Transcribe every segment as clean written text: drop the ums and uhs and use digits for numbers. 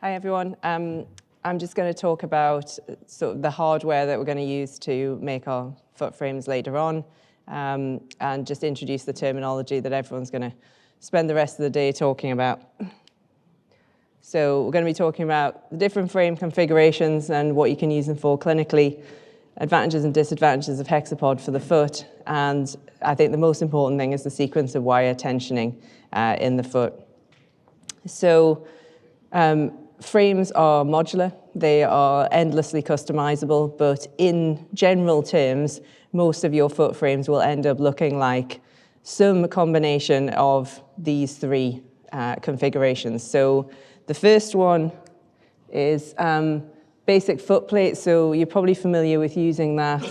Hi everyone. I'm just going to talk about sort of the hardware that we're going to use to make our foot frames later on, and just introduce the terminology that everyone's going to spend the rest of the day talking about. So we're going to be talking about the different frame configurations and what you can use them for clinically, advantages and disadvantages of Hexapod for the foot, and I think the most important thing is the sequence of wire tensioning in the foot. So frames are modular, they are endlessly customizable, but in general terms, most of your foot frames will end up looking like some combination of these three configurations. So the first one is basic foot plate. So you're probably familiar with using that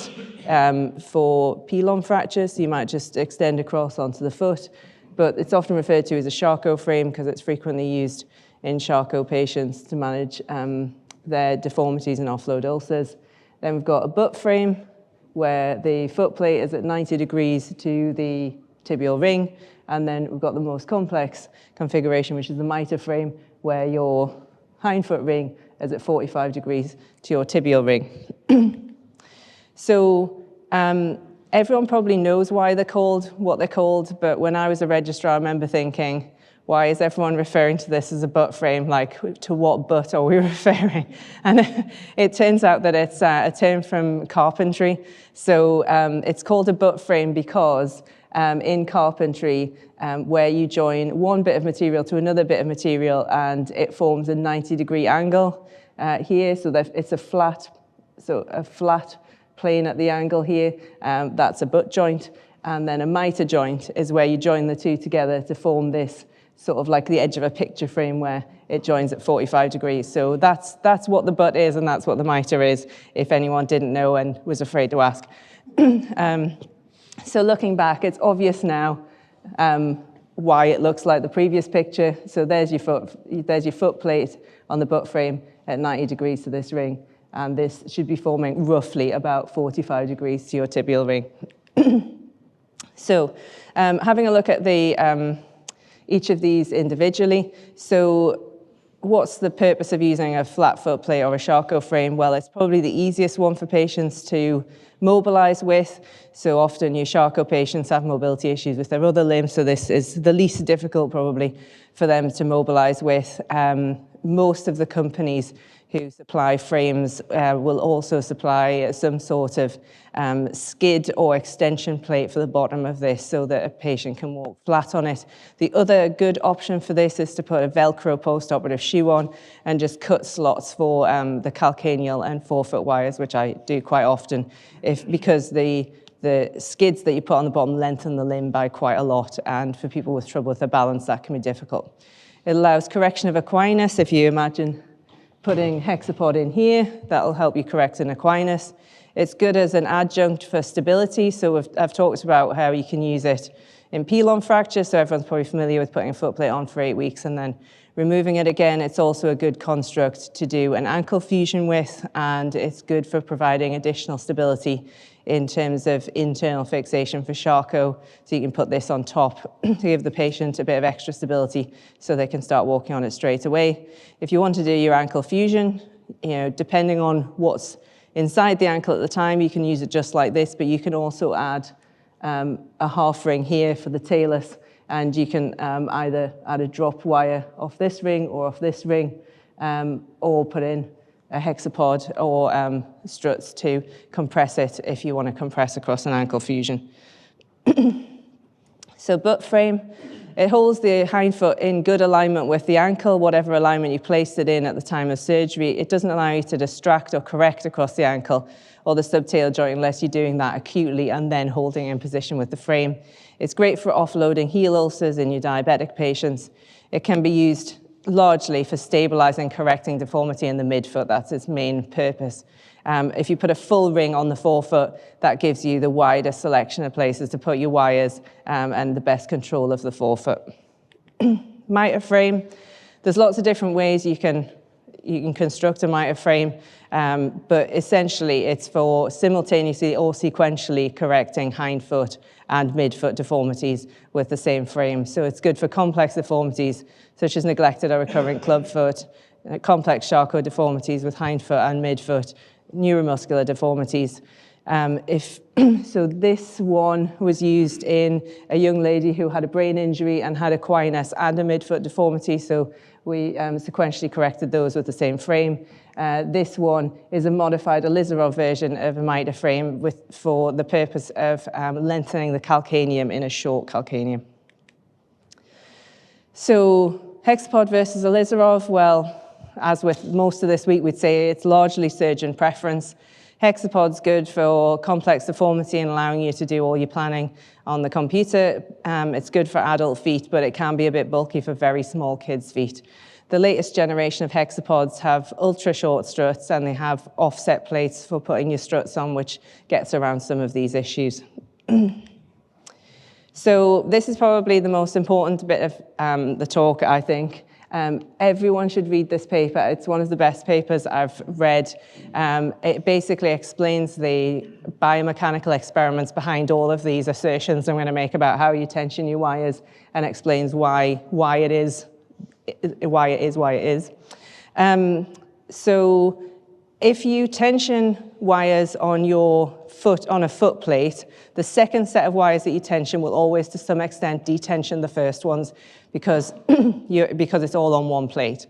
for pilon fractures. So you might just extend across onto the foot, but it's often referred to as a Charcot frame because it's frequently used in Charcot patients to manage their deformities and offload ulcers. Then we've got a butt frame where the foot plate is at 90 degrees to the tibial ring. And then we've got the most complex configuration, which is the mitre frame, where your hindfoot ring is at 45 degrees to your tibial ring. So everyone probably knows why they're called what they're called, but when I was a registrar, I remember thinking, why is everyone referring to this as a butt frame? Like, to what butt are we referring? And it turns out that it's a term from carpentry. So it's called a butt frame because in carpentry, where you join one bit of material to another bit of material and it forms a 90-degree angle here, so that it's a flat plane at the angle here, that's a butt joint. And then a mitre joint is where you join the two together to form this sort of like the edge of a picture frame where it joins at 45 degrees. So that's what the butt is, and that's what the mitre is, if anyone didn't know and was afraid to ask. So looking back, it's obvious now why it looks like the previous picture. So there's your foot plate on the butt frame at 90 degrees to this ring, and this should be forming roughly about 45 degrees to your tibial ring. So having a look at the each of these individually. So what's the purpose of using a flat foot plate or a Charcot frame? Well, it's probably the easiest one for patients to mobilize with. So often your Charcot patients have mobility issues with their other limbs, so this is the least difficult probably for them to mobilize with. Most of the companies who supply frames will also supply some sort of skid or extension plate for the bottom of this so that a patient can walk flat on it. The other good option for this is to put a Velcro post-operative shoe on and just cut slots for the calcaneal and forefoot wires, which I do quite often, because the skids that you put on the bottom lengthen the limb by quite a lot, and for people with trouble with their balance, that can be difficult. It allows correction of equinus. If you imagine putting Hexapod in here, that'll help you correct an equinus. It's good as an adjunct for stability. So I've talked about how you can use it in pilon fracture. So everyone's probably familiar with putting a foot plate on for 8 weeks and then removing it again. It's also a good construct to do an ankle fusion with, and it's good for providing additional stability in terms of internal fixation for Charcot. So you can put this on top to give the patient a bit of extra stability so they can start walking on it straight away. If you want to do your ankle fusion, depending on what's inside the ankle at the time, you can use it just like this, but you can also add a half ring here for the talus, and you can either add a drop wire off this ring or off this ring, or put in a Hexapod or struts to compress it if you want to compress across an ankle fusion. So butt frame, it holds the hindfoot in good alignment with the ankle, whatever alignment you placed it in at the time of surgery. It doesn't allow you to distract or correct across the ankle or the subtalar joint unless you're doing that acutely and then holding in position with the frame. It's great for offloading heel ulcers in your diabetic patients. It can be used largely for stabilizing, correcting deformity in the midfoot. That's its main purpose. If you put a full ring on the forefoot, that gives you the widest selection of places to put your wires and the best control of the forefoot. Mitre frame, there's lots of different ways you can construct a mitre frame, but essentially it's for simultaneously or sequentially correcting hindfoot and midfoot deformities with the same frame. So it's good for complex deformities such as neglected or recurrent clubfoot, complex Charcot deformities with hindfoot and midfoot, neuromuscular deformities. So this one was used in a young lady who had a brain injury and had a quinus and a midfoot deformity, so we sequentially corrected those with the same frame. This one is a modified Ilizarov version of a mitre frame for the purpose of lengthening the calcaneum in a short calcaneum. So Hexapod versus Ilizarov, well, as with most of this week, we'd say it's largely surgeon preference. Hexapod's good for complex deformity and allowing you to do all your planning on the computer. It's good for adult feet, but it can be a bit bulky for very small kids' feet. The latest generation of Hexapods have ultra short struts, and they have offset plates for putting your struts on, which gets around some of these issues. So this is probably the most important bit of the talk, I think. Everyone should read this paper. It's one of the best papers I've read. It basically explains the biomechanical experiments behind all of these assertions I'm going to make about how you tension your wires, and explains why it is. So if you tension wires on your foot, on a foot plate, the second set of wires that you tension will always, to some extent, detension the first ones because it's all on one plate.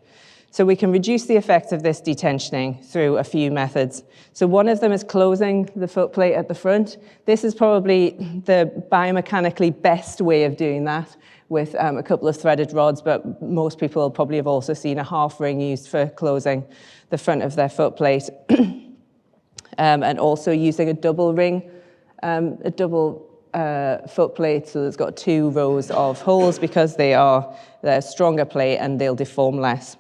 So we can reduce the effect of this detensioning through a few methods. So one of them is closing the foot plate at the front. This is probably the biomechanically best way of doing that, with a couple of threaded rods, but most people will probably have also seen a half ring used for closing the front of their foot plate. And also using a double ring, a double foot plate, so it's got 2 rows of holes because they're a stronger plate and they'll deform less.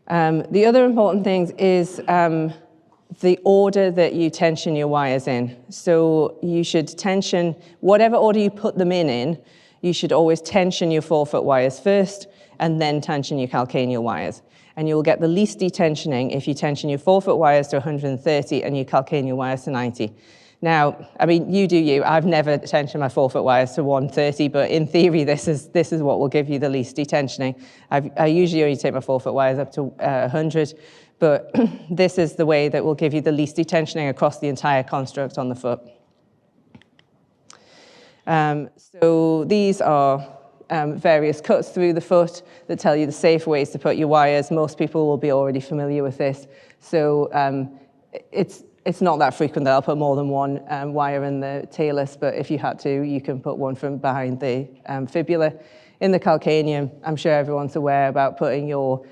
The other important thing is the order that you tension your wires in. So you should tension, whatever order you put them in, you should always tension your forefoot wires first and then tension your calcaneal wires. And you'll get the least detensioning if you tension your forefoot wires to 130 and your calcaneal wires to 90. Now, I mean, you do you. I've never tensioned my forefoot wires to 130, but in theory, this is what will give you the least detensioning. I usually only take my forefoot wires up to 100, but this is the way that will give you the least detensioning across the entire construct on the foot. So these are various cuts through the foot that tell you the safe ways to put your wires. Most people will be already familiar with this. So it's not that frequent that I'll put more than one wire in the talus, but if you had to, you can put one from behind the fibula. In the calcaneum, I'm sure everyone's aware about putting your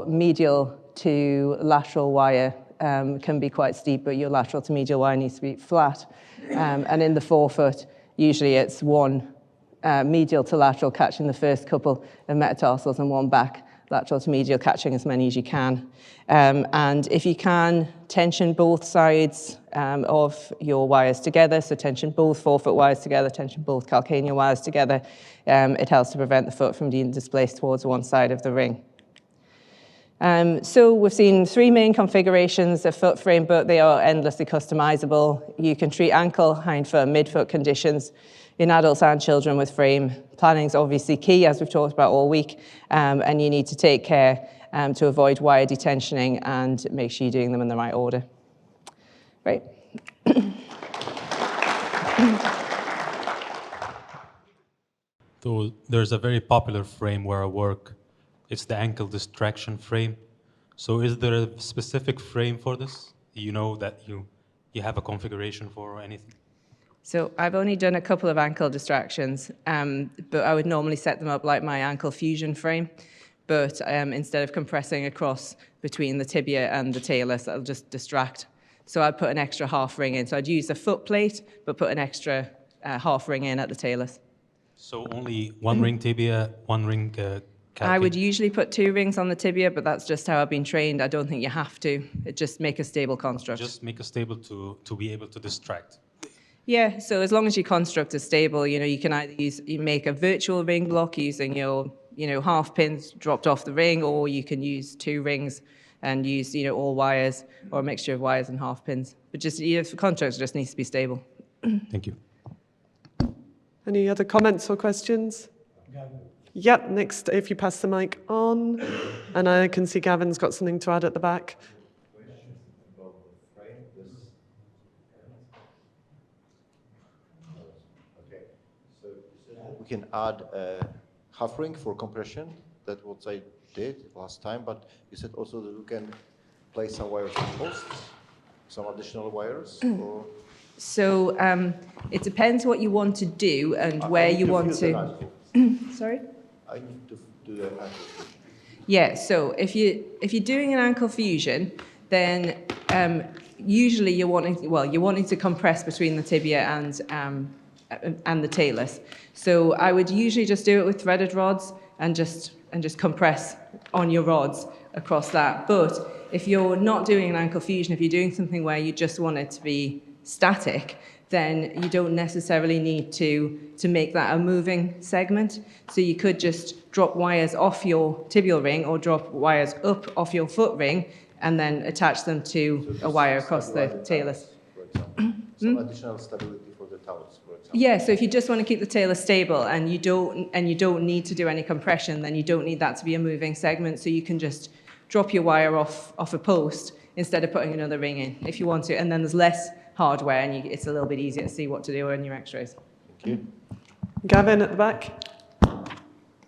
medial to lateral wire can be quite steep, but your lateral to medial wire needs to be flat. And in the forefoot, usually it's one medial to lateral catching the first couple of metatarsals and one back lateral to medial catching as many as you can. And if you can, tension both sides of your wires together, so tension both forefoot wires together, tension both calcaneal wires together. It helps to prevent the foot from being displaced towards one side of the ring. So we've seen 3 main configurations of foot frame, but they are endlessly customizable. You can treat ankle, hindfoot, midfoot conditions in adults and children with frame. Planning is obviously key, as we've talked about all week, and you need to take care to avoid wire detensioning and make sure you're doing them in the right order. Right. So there's a very popular frame where I work. It's the ankle distraction frame. So is there a specific frame for this? You know that you have a configuration for or anything? So I've only done a couple of ankle distractions, but I would normally set them up like my ankle fusion frame. But instead of compressing across between the tibia and the talus, I'll just distract. So I'd put an extra half ring in. So I'd use a foot plate, but put an extra half ring in at the talus. So only 1 ring tibia, 1 ring calcaneum? I would usually put 2 rings on the tibia, but that's just how I've been trained. I don't think you have to. It just make a stable construct. Just make a stable to be able to distract. Yeah, so as long as your construct is stable, you can either make a virtual ring block using your, half pins dropped off the ring, or you can use 2 rings and use, all wires or a mixture of wires and half pins. But just, the construct just needs to be stable. Thank you. Any other comments or questions? Yep, next, if you pass the mic on. And I can see Gavin's got something to add at the back. We can add a half ring for compression. That's what I did last time, but you said also that we can place some wires on posts, some additional wires, or... So it depends what you want to do and where you want to. Sorry? I need to do the ankle. Yeah. So if you're doing an ankle fusion, then usually you're wanting to compress between the tibia and the talus. So I would usually just do it with threaded rods and just compress on your rods across that. But if you're not doing an ankle fusion, if you're doing something where you just want it to be static, then you don't necessarily need to make that a moving segment. So you could just drop wires off your tibial ring or drop wires up off your foot ring and then attach them to a wire across the talus. For example. Some additional stability for the talus, for example. Yeah, so if you just want to keep the talus stable and you don't need to do any compression, then you don't need that to be a moving segment. So you can just drop your wire off a post instead of putting another ring in if you want to. And then there's less hardware and it's a little bit easier to see what to do in your x-rays. Thank you. Gavin at the back.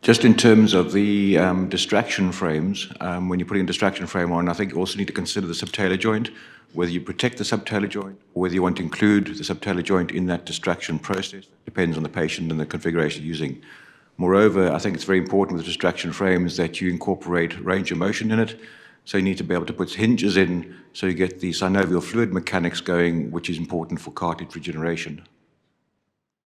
Just in terms of the distraction frames, when you're putting a distraction frame on, I think you also need to consider the subtalar joint, whether you protect the subtalar joint, or whether you want to include the subtalar joint in that distraction process. Depends on the patient and the configuration you're using. Moreover, I think it's very important with distraction frames that you incorporate range of motion in it. So you need to be able to put hinges in so you get the synovial fluid mechanics going, which is important for cartilage regeneration.